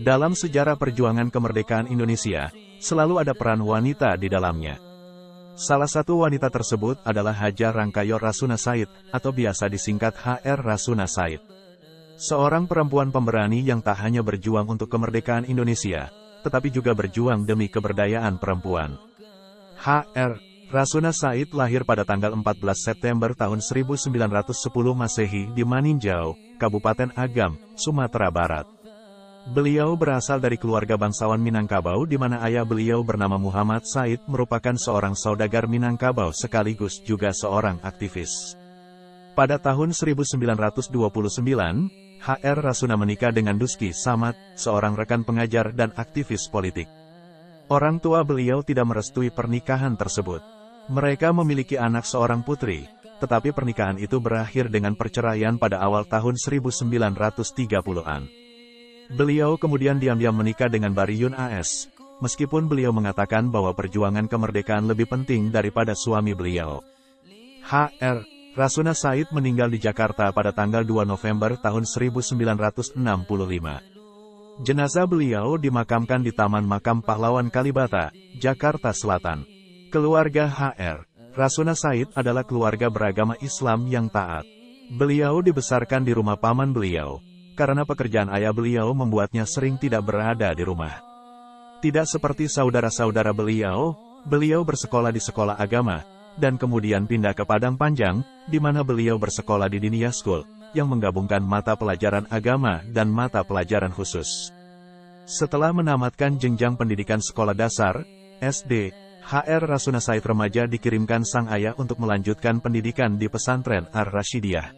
Dalam sejarah perjuangan kemerdekaan Indonesia, selalu ada peran wanita di dalamnya. Salah satu wanita tersebut adalah Hajar Rangkayo Rasuna Said, atau biasa disingkat HR Rasuna Said. Seorang perempuan pemberani yang tak hanya berjuang untuk kemerdekaan Indonesia, tetapi juga berjuang demi keberdayaan perempuan. HR Rasuna Said lahir pada tanggal 14 September tahun 1910 Masehi di Maninjau, Kabupaten Agam, Sumatera Barat. Beliau berasal dari keluarga bangsawan Minangkabau di mana ayah beliau bernama Muhammad Said merupakan seorang saudagar Minangkabau sekaligus juga seorang aktivis. Pada tahun 1929, HR Rasuna menikah dengan Duski Samad, seorang rekan pengajar dan aktivis politik. Orang tua beliau tidak merestui pernikahan tersebut. Mereka memiliki anak seorang putri, tetapi pernikahan itu berakhir dengan perceraian pada awal tahun 1930-an. Beliau kemudian diam-diam menikah dengan Bariyun AS, meskipun beliau mengatakan bahwa perjuangan kemerdekaan lebih penting daripada suami beliau. HR Rasuna Said meninggal di Jakarta pada tanggal 2 November tahun 1965. Jenazah beliau dimakamkan di Taman Makam Pahlawan Kalibata, Jakarta Selatan. Keluarga HR Rasuna Said adalah keluarga beragama Islam yang taat. Beliau dibesarkan di rumah paman beliau, karena pekerjaan ayah beliau membuatnya sering tidak berada di rumah. Tidak seperti saudara-saudara beliau, beliau bersekolah di sekolah agama, dan kemudian pindah ke Padang Panjang, di mana beliau bersekolah di Dinia School, yang menggabungkan mata pelajaran agama dan mata pelajaran khusus. Setelah menamatkan jenjang pendidikan sekolah dasar, SD, HR Rasuna Said remaja dikirimkan sang ayah untuk melanjutkan pendidikan di pesantren Ar-Rasyidiyah.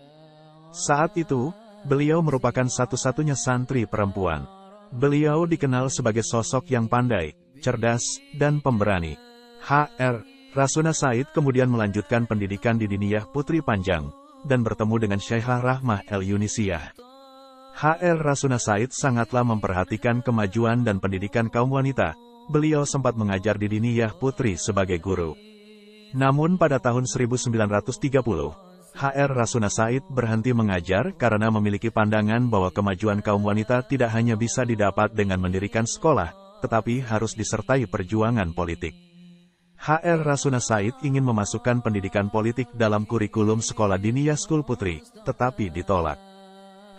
Saat itu, beliau merupakan satu-satunya santri perempuan. Beliau dikenal sebagai sosok yang pandai, cerdas, dan pemberani. HR Rasuna Said kemudian melanjutkan pendidikan di Diniyah Putri Panjang, dan bertemu dengan Syekhah Rahmah El-Yunisiyah. HR Rasuna Said sangatlah memperhatikan kemajuan dan pendidikan kaum wanita. Beliau sempat mengajar di Diniyah Putri sebagai guru. Namun pada tahun 1930, HR Rasuna Said berhenti mengajar karena memiliki pandangan bahwa kemajuan kaum wanita tidak hanya bisa didapat dengan mendirikan sekolah, tetapi harus disertai perjuangan politik. HR Rasuna Said ingin memasukkan pendidikan politik dalam kurikulum sekolah Diniyah School Putri, tetapi ditolak.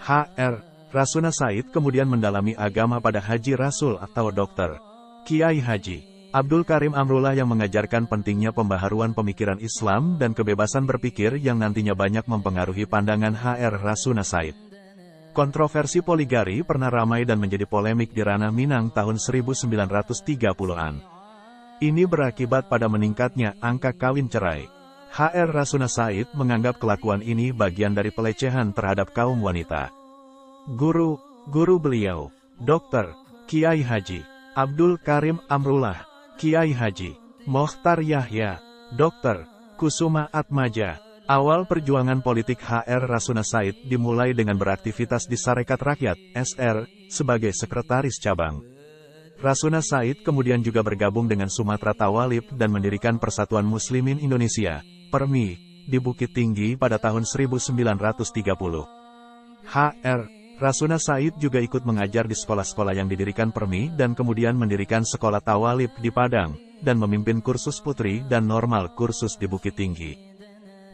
HR Rasuna Said kemudian mendalami agama pada Haji Rasul atau Dr. Kiai Haji Abdul Karim Amrullah yang mengajarkan pentingnya pembaharuan pemikiran Islam dan kebebasan berpikir yang nantinya banyak mempengaruhi pandangan HR Rasuna Said. Kontroversi poligami pernah ramai dan menjadi polemik di ranah Minang tahun 1930-an. Ini berakibat pada meningkatnya angka kawin cerai. HR Rasuna Said menganggap kelakuan ini bagian dari pelecehan terhadap kaum wanita. Guru beliau, Dr. Kiai Haji Abdul Karim Amrullah, Kiai Haji Mokhtar Yahya, Dr. Kusuma Atmaja. Awal perjuangan politik HR Rasuna Said dimulai dengan beraktivitas di Sarekat Rakyat, SR, sebagai sekretaris cabang. Rasuna Said kemudian juga bergabung dengan Sumatera Tawalib dan mendirikan Persatuan Muslimin Indonesia, PERMI, di Bukit Tinggi pada tahun 1930. HR Rasuna Said juga ikut mengajar di sekolah-sekolah yang didirikan PERMI dan kemudian mendirikan sekolah Tawalib di Padang, dan memimpin kursus putri dan normal kursus di Bukit Tinggi.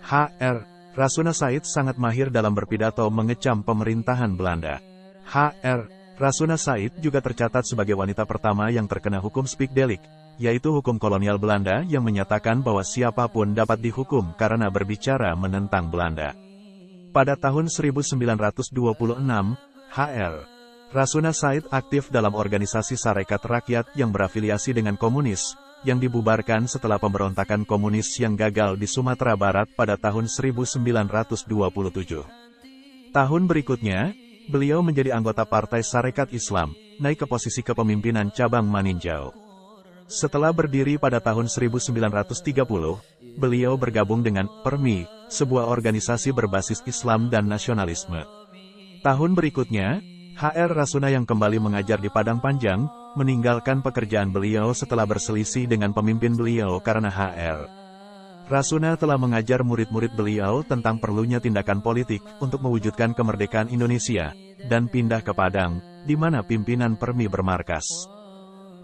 HR Rasuna Said sangat mahir dalam berpidato mengecam pemerintahan Belanda. HR Rasuna Said juga tercatat sebagai wanita pertama yang terkena hukum Speekdelik, yaitu hukum kolonial Belanda yang menyatakan bahwa siapapun dapat dihukum karena berbicara menentang Belanda. Pada tahun 1926, HR Rasuna Said aktif dalam organisasi Sarekat Rakyat yang berafiliasi dengan komunis, yang dibubarkan setelah pemberontakan komunis yang gagal di Sumatera Barat pada tahun 1927. Tahun berikutnya, beliau menjadi anggota Partai Sarekat Islam, naik ke posisi kepemimpinan cabang Maninjau. Setelah berdiri pada tahun 1930, beliau bergabung dengan PERMI, sebuah organisasi berbasis Islam dan nasionalisme. Tahun berikutnya, HR Rasuna yang kembali mengajar di Padang Panjang, meninggalkan pekerjaan beliau setelah berselisih dengan pemimpin beliau karena HR Rasuna telah mengajar murid-murid beliau tentang perlunya tindakan politik untuk mewujudkan kemerdekaan Indonesia, dan pindah ke Padang, di mana pimpinan Permi bermarkas.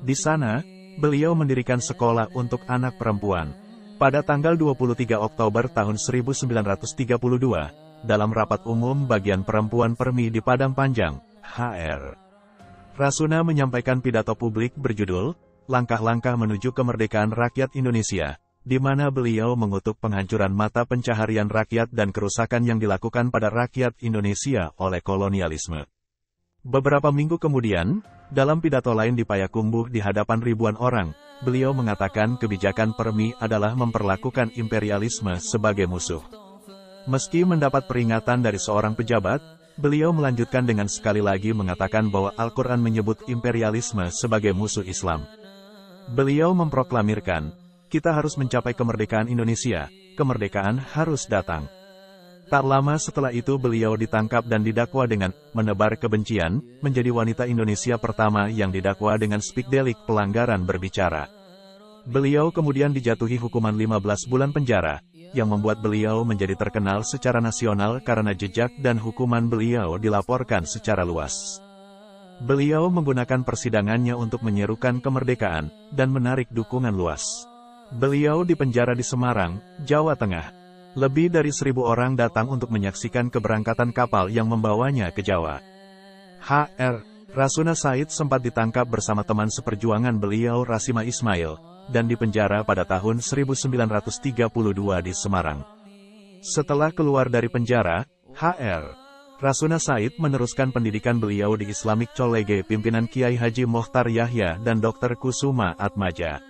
Di sana, beliau mendirikan sekolah untuk anak perempuan. Pada tanggal 23 Oktober tahun 1932, dalam rapat umum bagian perempuan Permi di Padang Panjang, HR. Rasuna menyampaikan pidato publik berjudul, Langkah-langkah menuju kemerdekaan rakyat Indonesia, di mana beliau mengutuk penghancuran mata pencaharian rakyat dan kerusakan yang dilakukan pada rakyat Indonesia oleh kolonialisme. Beberapa minggu kemudian, dalam pidato lain di Payakumbuh di hadapan ribuan orang, beliau mengatakan kebijakan Permi adalah memperlakukan imperialisme sebagai musuh. Meski mendapat peringatan dari seorang pejabat, beliau melanjutkan dengan sekali lagi mengatakan bahwa Al-Quran menyebut imperialisme sebagai musuh Islam. Beliau memproklamirkan, kita harus mencapai kemerdekaan Indonesia, kemerdekaan harus datang. Tak lama setelah itu beliau ditangkap dan didakwa dengan menebar kebencian, menjadi wanita Indonesia pertama yang didakwa dengan spikdelik pelanggaran berbicara. Beliau kemudian dijatuhi hukuman 15 bulan penjara, yang membuat beliau menjadi terkenal secara nasional karena jejak dan hukuman beliau dilaporkan secara luas. Beliau menggunakan persidangannya untuk menyerukan kemerdekaan, dan menarik dukungan luas. Beliau dipenjara di Semarang, Jawa Tengah. Lebih dari 1.000 orang datang untuk menyaksikan keberangkatan kapal yang membawanya ke Jawa. HR. Rasuna Said sempat ditangkap bersama teman seperjuangan beliau Rasima Ismail, dan dipenjara pada tahun 1932 di Semarang. Setelah keluar dari penjara, HR. Rasuna Said meneruskan pendidikan beliau di Islamic College pimpinan Kiai Haji Mokhtar Yahya dan Dr. Kusuma Atmaja.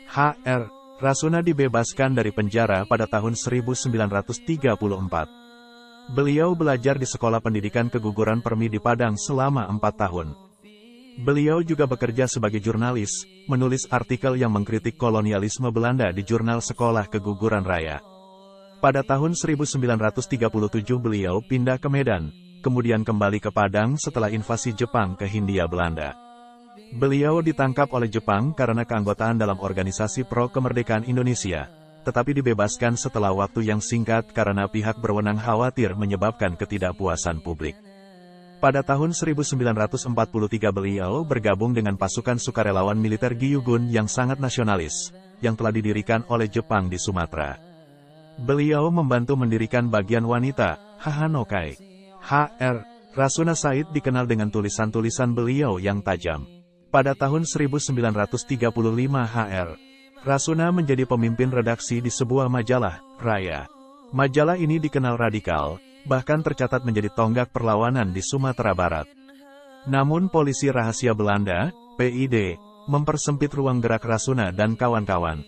HR. Rasuna dibebaskan dari penjara pada tahun 1934. Beliau belajar di Sekolah Pendidikan Keguguran Permi di Padang selama 4 tahun. Beliau juga bekerja sebagai jurnalis, menulis artikel yang mengkritik kolonialisme Belanda di Jurnal Sekolah Keguguran Raya. Pada tahun 1937 beliau pindah ke Medan, kemudian kembali ke Padang setelah invasi Jepang ke Hindia Belanda. Beliau ditangkap oleh Jepang karena keanggotaan dalam organisasi pro-kemerdekaan Indonesia, tetapi dibebaskan setelah waktu yang singkat karena pihak berwenang khawatir menyebabkan ketidakpuasan publik. Pada tahun 1943 beliau bergabung dengan pasukan sukarelawan militer Gyugun yang sangat nasionalis, yang telah didirikan oleh Jepang di Sumatera. Beliau membantu mendirikan bagian wanita, Hahanokai. HR. Rasuna Said dikenal dengan tulisan-tulisan beliau yang tajam. Pada tahun 1935 HR. Rasuna menjadi pemimpin redaksi di sebuah majalah, Raya. Majalah ini dikenal radikal, bahkan tercatat menjadi tonggak perlawanan di Sumatera Barat. Namun polisi rahasia Belanda, PID, mempersempit ruang gerak Rasuna dan kawan-kawan.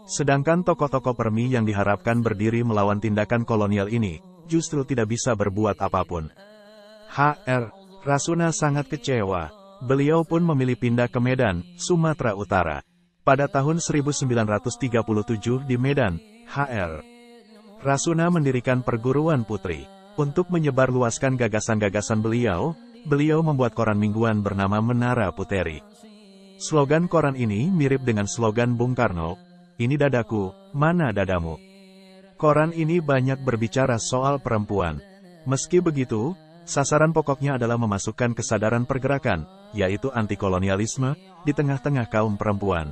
Sedangkan tokoh-tokoh Permi yang diharapkan berdiri melawan tindakan kolonial ini, justru tidak bisa berbuat apapun. HR. Rasuna sangat kecewa. Beliau pun memilih pindah ke Medan, Sumatera Utara. Pada tahun 1937 di Medan, HR. Rasuna mendirikan perguruan putri. Untuk menyebarluaskan gagasan-gagasan beliau, beliau membuat koran mingguan bernama Menara Puteri. Slogan koran ini mirip dengan slogan Bung Karno, "Ini dadaku, mana dadamu?" Koran ini banyak berbicara soal perempuan. Meski begitu, sasaran pokoknya adalah memasukkan kesadaran pergerakan, yaitu anti-kolonialisme, di tengah-tengah kaum perempuan.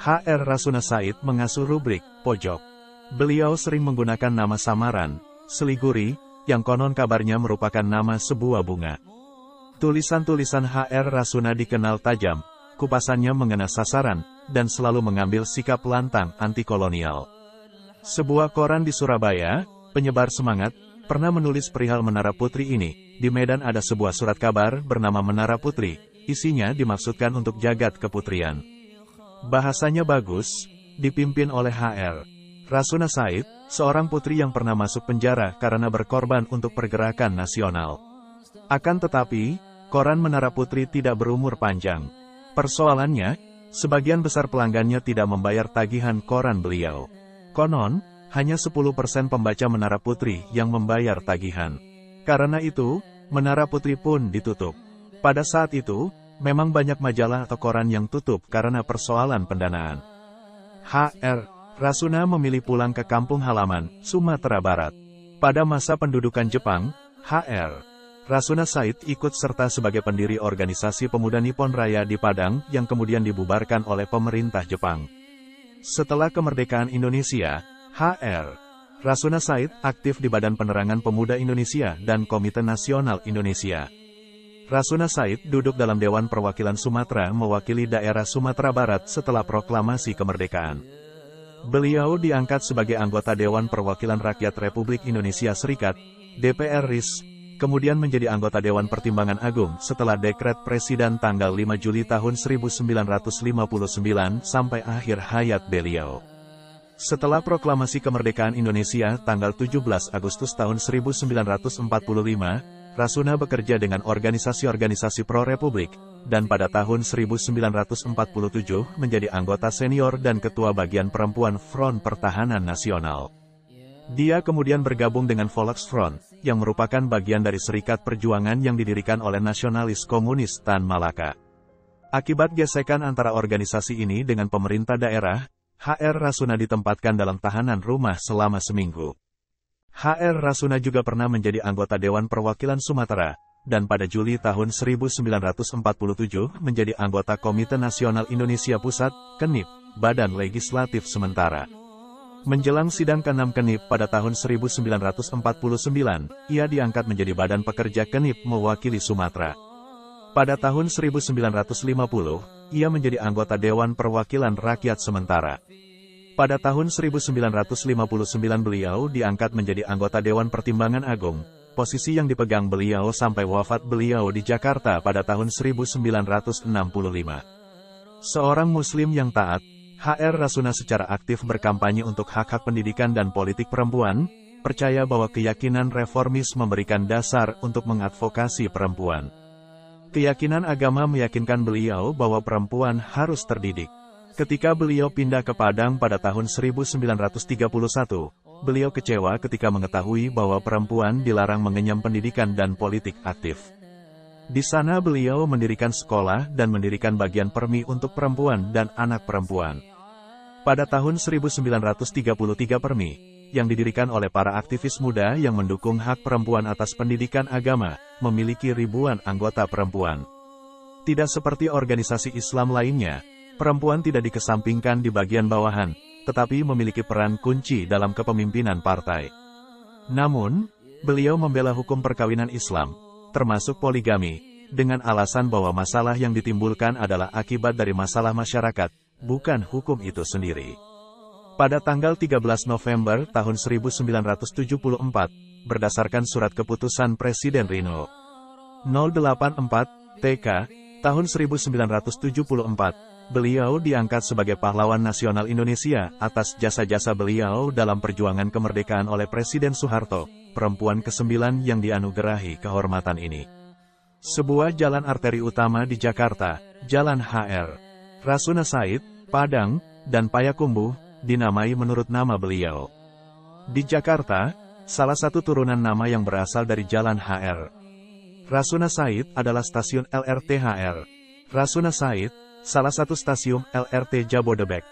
HR Rasuna Said mengasuh rubrik, pojok. Beliau sering menggunakan nama samaran, Seliguri, yang konon kabarnya merupakan nama sebuah bunga. Tulisan-tulisan HR Rasuna dikenal tajam, kupasannya mengena sasaran, dan selalu mengambil sikap lantang anti-kolonial. Sebuah koran di Surabaya, penyebar semangat, pernah menulis perihal Menara Putri ini. Di Medan ada sebuah surat kabar bernama Menara Putri, isinya dimaksudkan untuk jagat keputrian. Bahasanya bagus, dipimpin oleh HR. Rasuna Said, seorang putri yang pernah masuk penjara karena berkorban untuk pergerakan nasional. Akan tetapi, koran Menara Putri tidak berumur panjang. Persoalannya, sebagian besar pelanggannya tidak membayar tagihan koran beliau. Konon, hanya 10% pembaca Menara Putri yang membayar tagihan. Karena itu, Menara Putri pun ditutup. Pada saat itu, memang banyak majalah atau koran yang tutup karena persoalan pendanaan. HR. Rasuna memilih pulang ke kampung halaman, Sumatera Barat. Pada masa pendudukan Jepang, HR. Rasuna Said ikut serta sebagai pendiri organisasi pemuda Nippon Raya di Padang yang kemudian dibubarkan oleh pemerintah Jepang. Setelah kemerdekaan Indonesia, Hr. Rasuna Said aktif di Badan Penerangan Pemuda Indonesia dan Komite Nasional Indonesia. Rasuna Said duduk dalam Dewan Perwakilan Sumatera mewakili daerah Sumatera Barat setelah proklamasi kemerdekaan. Beliau diangkat sebagai anggota Dewan Perwakilan Rakyat Republik Indonesia Serikat, DPR RI, kemudian menjadi anggota Dewan Pertimbangan Agung setelah dekret Presiden tanggal 5 Juli tahun 1959 sampai akhir hayat beliau. Setelah proklamasi kemerdekaan Indonesia tanggal 17 Agustus tahun 1945, Rasuna bekerja dengan organisasi-organisasi pro-republik, dan pada tahun 1947 menjadi anggota senior dan ketua bagian perempuan Front Pertahanan Nasional. Dia kemudian bergabung dengan Volksfront, yang merupakan bagian dari serikat perjuangan yang didirikan oleh nasionalis komunis Tan Malaka. Akibat gesekan antara organisasi ini dengan pemerintah daerah, Hr. Rasuna ditempatkan dalam tahanan rumah selama seminggu. Hr. Rasuna juga pernah menjadi anggota Dewan Perwakilan Sumatera, dan pada Juli tahun 1947 menjadi anggota Komite Nasional Indonesia Pusat, KNIP, Badan Legislatif Sementara. Menjelang sidang ke-6 KNIP pada tahun 1949, ia diangkat menjadi Badan Pekerja KNIP mewakili Sumatera. Pada tahun 1950, ia menjadi anggota Dewan Perwakilan Rakyat Sementara. Pada tahun 1959 beliau diangkat menjadi anggota Dewan Pertimbangan Agung, posisi yang dipegang beliau sampai wafat beliau di Jakarta pada tahun 1965. Seorang Muslim yang taat, Hr. Rasuna secara aktif berkampanye untuk hak-hak pendidikan dan politik perempuan, percaya bahwa keyakinan reformis memberikan dasar untuk mengadvokasi perempuan. Keyakinan agama meyakinkan beliau bahwa perempuan harus terdidik. Ketika beliau pindah ke Padang pada tahun 1931, beliau kecewa ketika mengetahui bahwa perempuan dilarang mengenyam pendidikan dan politik aktif. Di sana beliau mendirikan sekolah dan mendirikan bagian permi untuk perempuan dan anak perempuan. Pada tahun 1933 permi, yang didirikan oleh para aktivis muda yang mendukung hak perempuan atas pendidikan agama, memiliki ribuan anggota perempuan. Tidak seperti organisasi Islam lainnya, perempuan tidak dikesampingkan di bagian bawahan, tetapi memiliki peran kunci dalam kepemimpinan partai. Namun, beliau membela hukum perkawinan Islam, termasuk poligami, dengan alasan bahwa masalah yang ditimbulkan adalah akibat dari masalah masyarakat, bukan hukum itu sendiri. Pada tanggal 13 November tahun 1974, berdasarkan surat keputusan Presiden Rino 084 TK tahun 1974, beliau diangkat sebagai pahlawan nasional Indonesia atas jasa-jasa beliau dalam perjuangan kemerdekaan oleh Presiden Soeharto, perempuan ke-9 yang dianugerahi kehormatan ini. Sebuah jalan arteri utama di Jakarta, Jalan Hr. Rasuna Said, Padang, dan Payakumbuh, dinamai menurut nama beliau. Di Jakarta, salah satu turunan nama yang berasal dari Jalan Hr. Rasuna Said adalah stasiun LRT Hr. Rasuna Said, salah satu stasiun LRT Jabodebek.